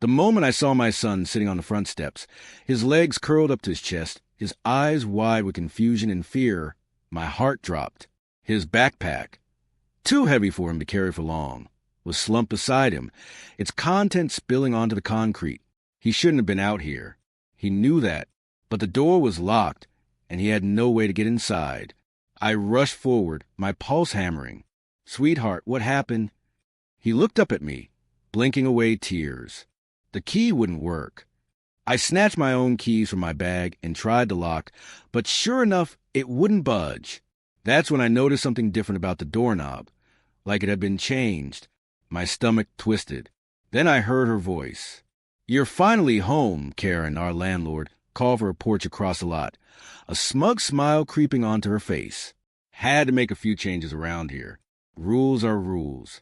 The moment I saw my son sitting on the front steps, his legs curled up to his chest, his eyes wide with confusion and fear, my heart dropped. His backpack, too heavy for him to carry for long, was slumped beside him, its contents spilling onto the concrete. He shouldn't have been out here. He knew that, but the door was locked, and he had no way to get inside. I rushed forward, my pulse hammering. "Sweetheart, what happened?" He looked up at me, blinking away tears. The key wouldn't work. I snatched my own keys from my bag and tried the lock, but sure enough, it wouldn't budge. That's when I noticed something different about the doorknob, like it had been changed. My stomach twisted. Then I heard her voice. "You're finally home," Karen, our landlord, called from her porch across the lot, a smug smile creeping onto her face. Had to make a few changes around here. Rules are rules.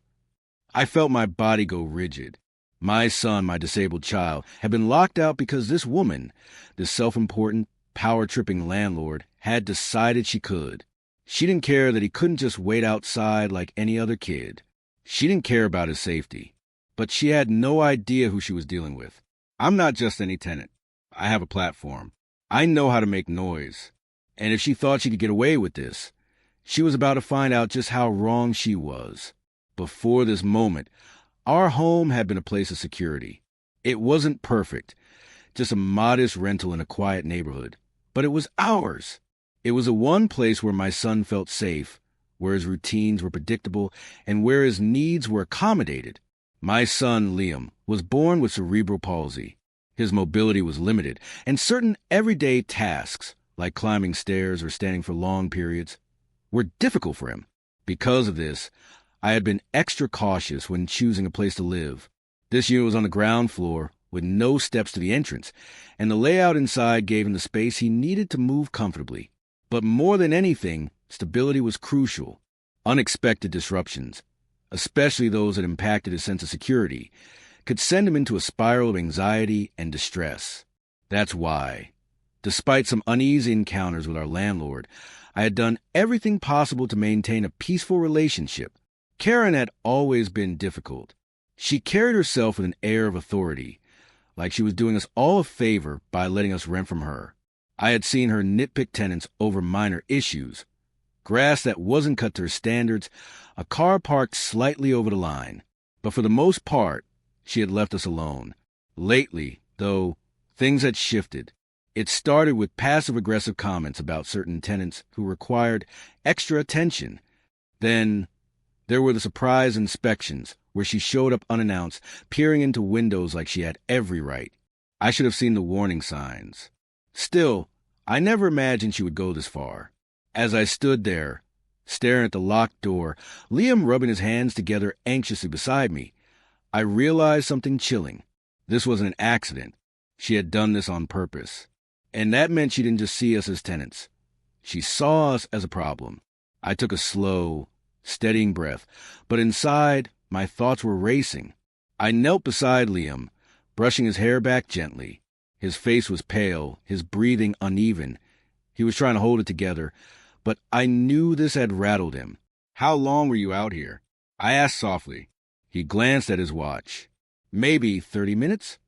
I felt my body go rigid. My son, my disabled child, had been locked out because this woman, this self-important, power-tripping landlord, had decided she could. She didn't care that he couldn't just wait outside like any other kid. She didn't care about his safety. But she had no idea who she was dealing with. I'm not just any tenant. I have a platform. I know how to make noise. And if she thought she could get away with this, she was about to find out just how wrong she was. Before this moment, our home had been a place of security. It wasn't perfect, just a modest rental in a quiet neighborhood. But it was ours. It was the one place where my son felt safe, where his routines were predictable, and where his needs were accommodated. My son, Liam, was born with cerebral palsy. His mobility was limited, and certain everyday tasks, like climbing stairs or standing for long periods, were difficult for him. Because of this, I had been extra cautious when choosing a place to live. This unit was on the ground floor, with no steps to the entrance, and the layout inside gave him the space he needed to move comfortably. But more than anything, stability was crucial. Unexpected disruptions, especially those that impacted his sense of security, could send him into a spiral of anxiety and distress. That's why, despite some uneasy encounters with our landlord, I had done everything possible to maintain a peaceful relationship. Karen had always been difficult. She carried herself with an air of authority, like she was doing us all a favor by letting us rent from her. I had seen her nitpick tenants over minor issues. Grass that wasn't cut to her standards, a car parked slightly over the line. But for the most part, she had left us alone. Lately, though, things had shifted. It started with passive-aggressive comments about certain tenants who required extra attention. Then there were the surprise inspections, where she showed up unannounced, peering into windows like she had every right. I should have seen the warning signs. Still, I never imagined she would go this far. As I stood there, staring at the locked door, Liam rubbing his hands together anxiously beside me, I realized something chilling. This wasn't an accident. She had done this on purpose. And that meant she didn't just see us as tenants. She saw us as a problem. I took a slow, steadying breath, but inside, my thoughts were racing. I knelt beside Liam, brushing his hair back gently. His face was pale, his breathing uneven. He was trying to hold it together, but I knew this had rattled him. "How long were you out here?" I asked softly. He glanced at his watch. "Maybe 30 minutes?"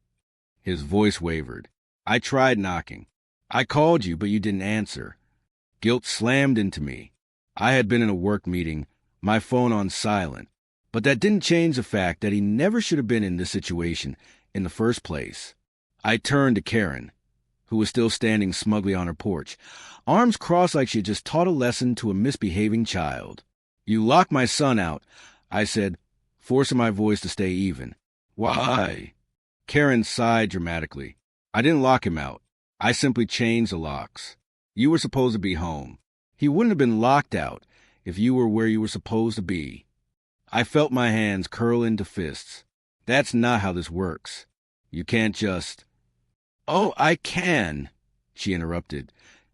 His voice wavered. I tried knocking. "I called you, but you didn't answer." Guilt slammed into me. I had been in a work meeting, my phone on silent. But that didn't change the fact that he never should have been in this situation in the first place. I turned to Karen, who was still standing smugly on her porch, arms crossed like she had just taught a lesson to a misbehaving child. "You locked my son out," I said, forcing my voice to stay even. "Why?" Karen sighed dramatically. "I didn't lock him out. I simply changed the locks. You were supposed to be home. He wouldn't have been locked out if you were where you were supposed to be." I felt my hands curl into fists. "That's not how this works. You can't just—" "Oh, I can," she interrupted,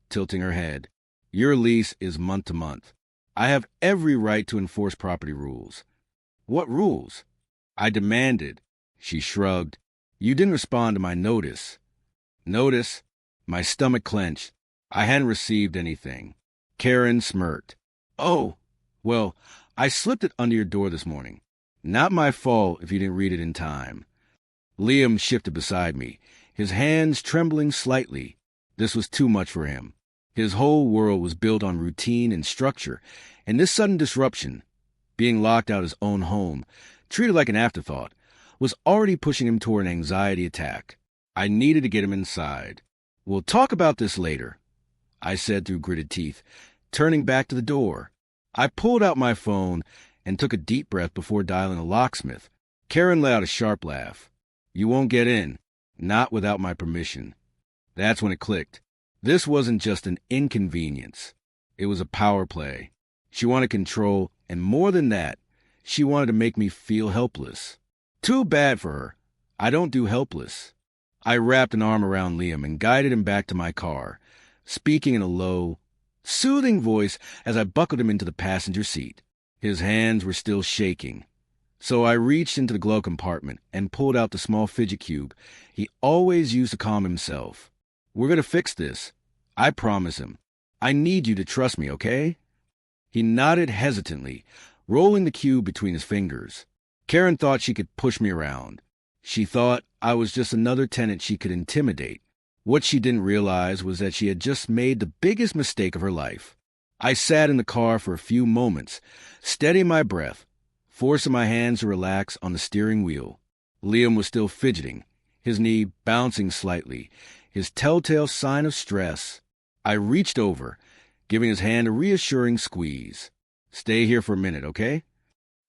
tilting her head. "Your lease is month to month. I have every right to enforce property rules." "What rules?" I demanded. She shrugged. "You didn't respond to my notice." Notice? My stomach clenched. I hadn't received anything. Karen smirked. "Oh, well, I slipped it under your door this morning. Not my fault if you didn't read it in time." Liam shifted beside me, his hands trembling slightly. This was too much for him. His whole world was built on routine and structure, and this sudden disruption, being locked out of his own home, treated like an afterthought, was already pushing him toward an anxiety attack. I needed to get him inside. "We'll talk about this later," I said through gritted teeth, turning back to the door. I pulled out my phone and took a deep breath before dialing a locksmith. Karen let out a sharp laugh. "You won't get in. Not without my permission." That's when it clicked. This wasn't just an inconvenience. It was a power play. She wanted control, and more than that, she wanted to make me feel helpless. Too bad for her. I don't do helpless. I wrapped an arm around Liam and guided him back to my car, speaking in a low, soothing voice as I buckled him into the passenger seat. His hands were still shaking, so I reached into the glove compartment and pulled out the small fidget cube he always used to calm himself. "We're going to fix this. I promise him. I need you to trust me, okay?" He nodded hesitantly, rolling the cube between his fingers. Karen thought she could push me around. She thought I was just another tenant she could intimidate. What she didn't realize was that she had just made the biggest mistake of her life. I sat in the car for a few moments, steadying my breath, forcing my hands to relax on the steering wheel. Liam was still fidgeting, his knee bouncing slightly, his telltale sign of stress. I reached over, giving his hand a reassuring squeeze. "Stay here for a minute, okay?"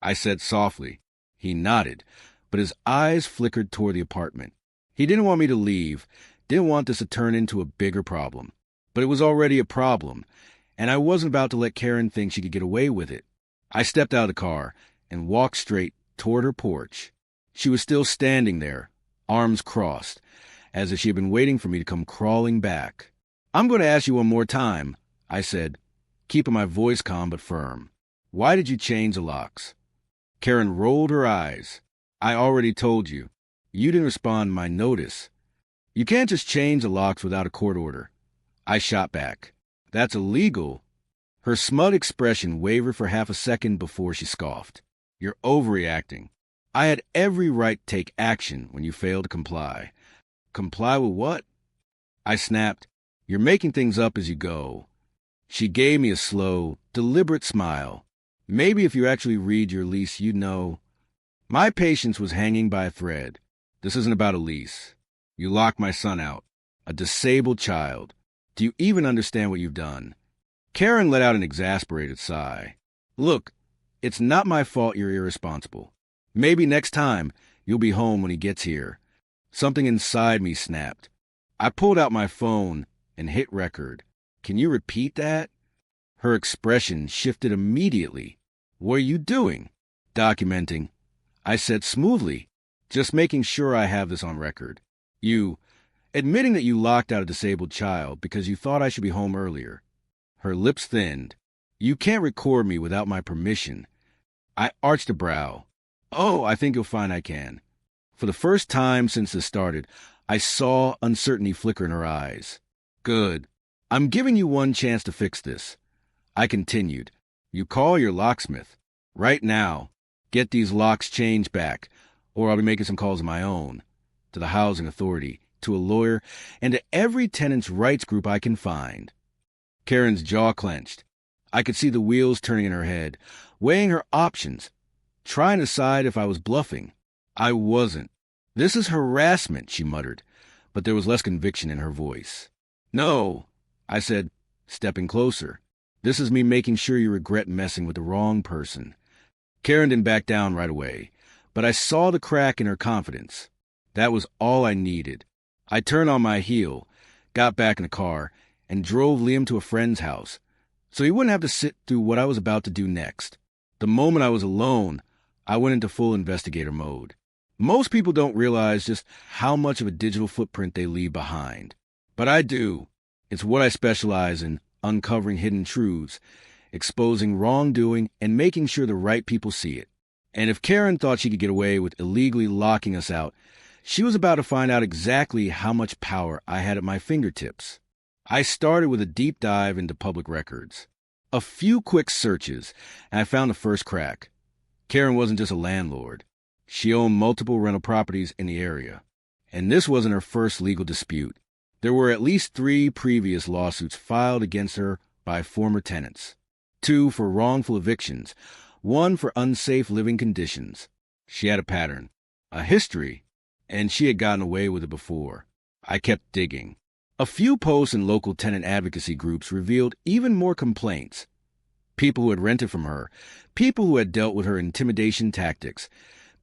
I said softly. He nodded, but his eyes flickered toward the apartment. He didn't want me to leave, didn't want this to turn into a bigger problem. But it was already a problem, and I wasn't about to let Karen think she could get away with it. I stepped out of the car and walked straight toward her porch. She was still standing there, arms crossed, as if she had been waiting for me to come crawling back. "I'm going to ask you one more time," I said, keeping my voice calm but firm. "Why did you change the locks?" Karen rolled her eyes. "I already told you. You didn't respond to my notice. You can't just change the locks without a court order." I shot back. "That's illegal." Her smug expression wavered for half a second before she scoffed. "You're overreacting. I had every right to take action when you failed to comply." "Comply with what?" I snapped. "You're making things up as you go." She gave me a slow, deliberate smile. "Maybe if you actually read your lease, you'd know." My patience was hanging by a thread. This isn't about a lease. You locked my son out. A disabled child. Do you even understand what you've done? Karen let out an exasperated sigh. "Look, it's not my fault you're irresponsible. Maybe next time you'll be home when he gets here." Something inside me snapped. I pulled out my phone and hit record. "Can you repeat that?" Her expression shifted immediately. "What are you doing?" "Documenting," I said smoothly, "just making sure I have this on record. Admitting that you locked out a disabled child because you thought I should be home earlier." Her lips thinned. "You can't record me without my permission." I arched a brow. "Oh, I think you'll find I can." For the first time since this started, I saw uncertainty flicker in her eyes. "Good. I'm giving you one chance to fix this." I continued. "You call your locksmith. Right now. Get these locks changed back, or I'll be making some calls of my own. To the housing authority, to a lawyer, and to every tenant's rights group I can find." Karen's jaw clenched. I could see the wheels turning in her head, weighing her options, trying to decide if I was bluffing. I wasn't. "This is harassment," she muttered, but there was less conviction in her voice. "No," I said, stepping closer. "This is me making sure you regret messing with the wrong person." Karen didn't back down right away, but I saw the crack in her confidence. That was all I needed. I turned on my heel, got back in the car, and drove Liam to a friend's house, so he wouldn't have to sit through what I was about to do next. The moment I was alone, I went into full investigator mode. Most people don't realize just how much of a digital footprint they leave behind. But I do. It's what I specialize in, uncovering hidden truths, exposing wrongdoing, and making sure the right people see it. And if Karen thought she could get away with illegally locking us out, she was about to find out exactly how much power I had at my fingertips. I started with a deep dive into public records. A few quick searches, and I found the first crack. Karen wasn't just a landlord. She owned multiple rental properties in the area. And this wasn't her first legal dispute. There were at least 3 previous lawsuits filed against her by former tenants. 2 for wrongful evictions, 1 for unsafe living conditions. She had a pattern, a history, and she had gotten away with it before. I kept digging. A few posts in local tenant advocacy groups revealed even more complaints. People who had rented from her, people who had dealt with her intimidation tactics,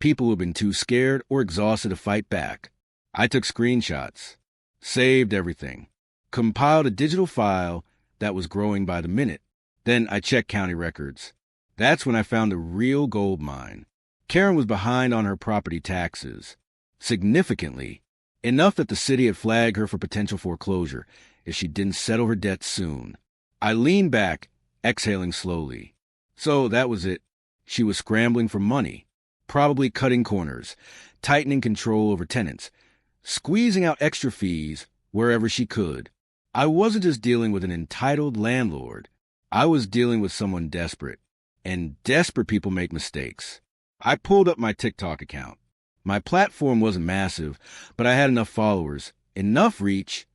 people who had been too scared or exhausted to fight back. I took screenshots, saved everything, compiled a digital file that was growing by the minute. Then I checked county records. That's when I found a real gold mine. Karen was behind on her property taxes, significantly, enough that the city had flagged her for potential foreclosure if she didn't settle her debts soon. I leaned back, exhaling slowly. So that was it. She was scrambling for money, probably cutting corners, tightening control over tenants, squeezing out extra fees wherever she could. I wasn't just dealing with an entitled landlord. I was dealing with someone desperate, and desperate people make mistakes. I pulled up my TikTok account. My platform wasn't massive, but I had enough followers, enough reach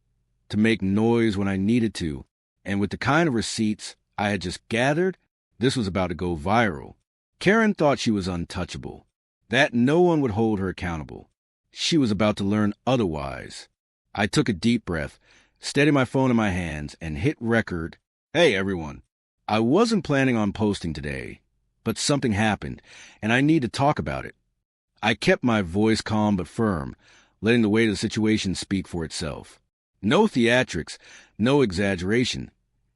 to make noise when I needed to, and with the kind of receipts I had just gathered, this was about to go viral. Karen thought she was untouchable, that no one would hold her accountable. She was about to learn otherwise. I took a deep breath, steadied my phone in my hands, and hit record. Hey, everyone. I wasn't planning on posting today, but something happened, and I need to talk about it. I kept my voice calm but firm, letting the weight of the situation speak for itself. No theatrics, no exaggeration,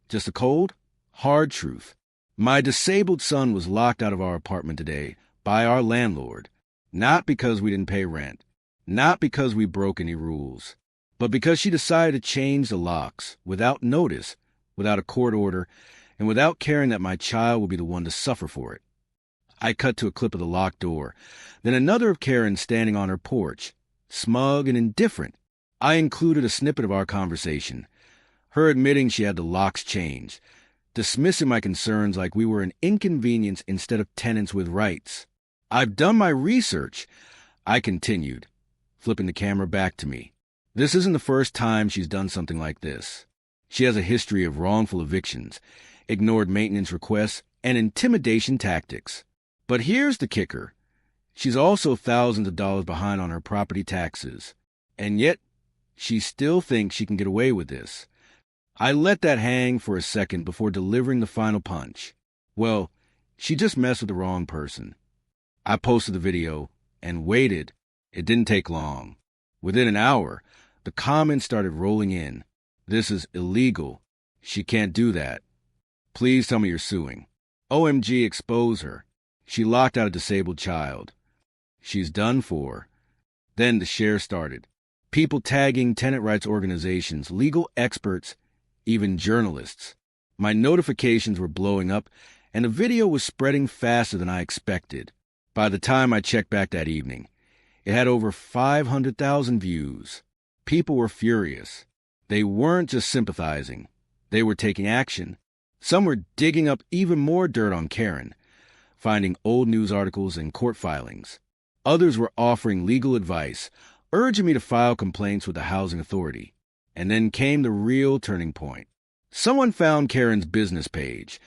just a cold, hard truth. My disabled son was locked out of our apartment today by our landlord, not because we didn't pay rent, not because we broke any rules, but because she decided to change the locks without notice, without a court order, and without caring that my child would be the one to suffer for it. I cut to a clip of the locked door, then another of Karen standing on her porch, smug and indifferent. I included a snippet of our conversation, her admitting she had the locks changed, dismissing my concerns like we were an inconvenience instead of tenants with rights. I've done my research, I continued, flipping the camera back to me. This isn't the first time she's done something like this. She has a history of wrongful evictions, ignored maintenance requests, and intimidation tactics. But here's the kicker. She's also thousands of dollars behind on her property taxes. And yet, she still thinks she can get away with this. I let that hang for a second before delivering the final punch. Well, she just messed with the wrong person. I posted the video and waited. It didn't take long. Within an hour, the comments started rolling in. This is illegal. She can't do that. Please tell me you're suing. OMG, expose her. She locked out a disabled child. She's done for. Then the share started. People tagging tenant rights organizations, legal experts, even journalists. My notifications were blowing up, and the video was spreading faster than I expected. By the time I checked back that evening, it had over 500,000 views. People were furious. They weren't just sympathizing. They were taking action. Some were digging up even more dirt on Karen, finding old news articles and court filings. Others were offering legal advice, urging me to file complaints with the housing authority. And then came the real turning point. Someone found Karen's business page,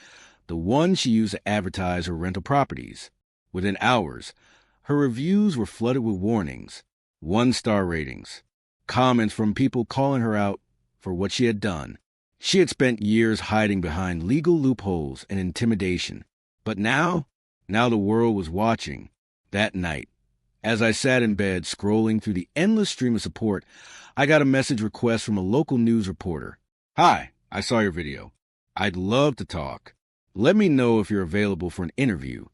the one she used to advertise her rental properties. Within hours, her reviews were flooded with warnings, 1-star ratings, comments from people calling her out for what she had done. She had spent years hiding behind legal loopholes and intimidation. But now the world was watching. That night, as I sat in bed scrolling through the endless stream of support, I got a message request from a local news reporter. Hi, I saw your video. I'd love to talk. Let me know if you're available for an interview.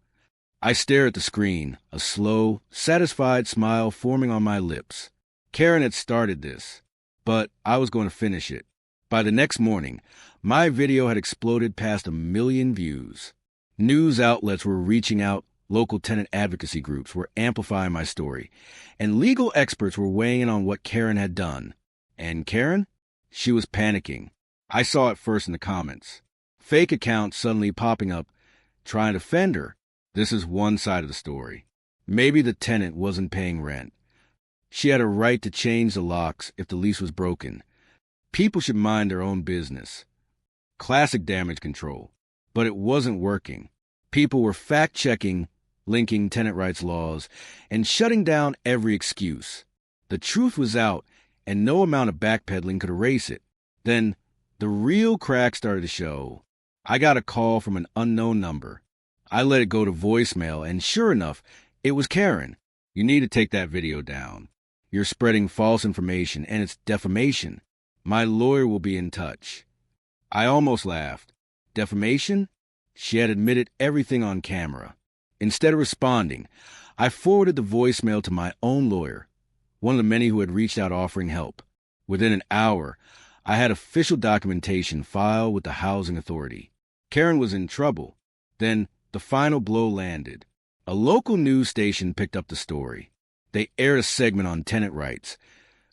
I stared at the screen, a slow, satisfied smile forming on my lips. Karen had started this, but I was going to finish it. By the next morning, my video had exploded past 1 million views. News outlets were reaching out, local tenant advocacy groups were amplifying my story, and legal experts were weighing in on what Karen had done. And Karen? She was panicking. I saw it first in the comments. Fake accounts suddenly popping up, trying to defend her. This is one side of the story. Maybe the tenant wasn't paying rent. She had a right to change the locks if the lease was broken. People should mind their own business. Classic damage control. But it wasn't working. People were fact-checking, linking tenant rights laws, and shutting down every excuse. The truth was out, and no amount of backpedaling could erase it. Then, the real crack started to show. I got a call from an unknown number. I let it go to voicemail, and sure enough, it was Karen. "You need to take that video down. You're spreading false information, and it's defamation. My lawyer will be in touch." I almost laughed. Defamation? She had admitted everything on camera. Instead of responding, I forwarded the voicemail to my own lawyer, one of the many who had reached out offering help. Within an hour, I had official documentation filed with the housing authority. Karen was in trouble. Then the final blow landed. A local news station picked up the story. They aired a segment on tenant rights,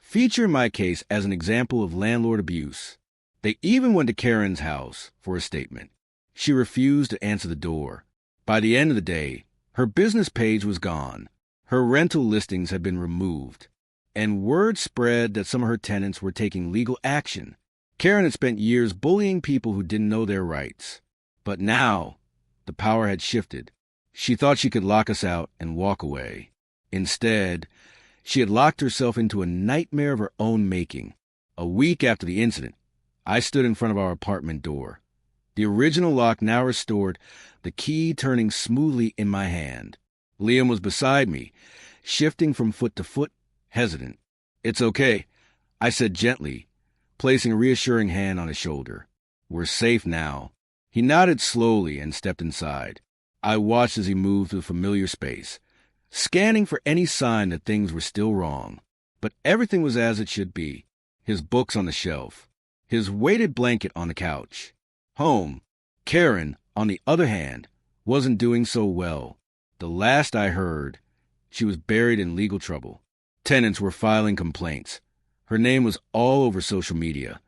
featuring my case as an example of landlord abuse. They even went to Karen's house for a statement. She refused to answer the door. By the end of the day, her business page was gone. Her rental listings had been removed. And word spread that some of her tenants were taking legal action. Karen had spent years bullying people who didn't know their rights. But now, the power had shifted. She thought she could lock us out and walk away. Instead, she had locked herself into a nightmare of her own making. A week after the incident, I stood in front of our apartment door. The original lock now restored, the key turning smoothly in my hand. Liam was beside me, shifting from foot to foot, hesitant. "It's okay," I said gently, placing a reassuring hand on his shoulder. "We're safe now." He nodded slowly and stepped inside. I watched as he moved through the familiar space, scanning for any sign that things were still wrong. But everything was as it should be. His books on the shelf, his weighted blanket on the couch. Home. Karen, on the other hand, wasn't doing so well. The last I heard, she was buried in legal trouble. Tenants were filing complaints. Her name was all over social media,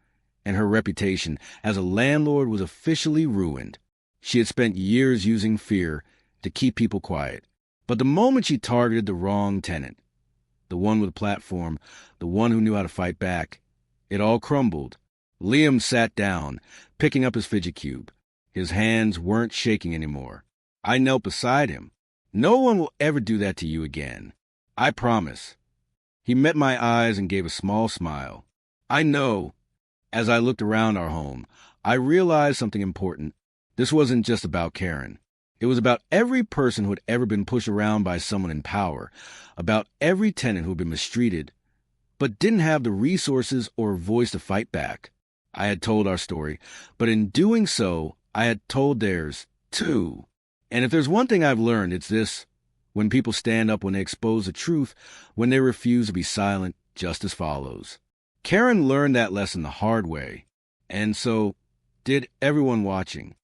and her reputation as a landlord was officially ruined. She had spent years using fear to keep people quiet. But the moment she targeted the wrong tenant, the one with a platform, the one who knew how to fight back, it all crumbled. Liam sat down, picking up his fidget cube. His hands weren't shaking anymore. I knelt beside him. "No one will ever do that to you again. I promise." He met my eyes and gave a small smile. "I know." As I looked around our home, I realized something important. This wasn't just about Karen. It was about every person who had ever been pushed around by someone in power, about every tenant who had been mistreated, but didn't have the resources or voice to fight back. I had told our story, but in doing so, I had told theirs, too. And if there's one thing I've learned, it's this. When people stand up, when they expose the truth, when they refuse to be silent, justice follows. Karen learned that lesson the hard way, and so did everyone watching.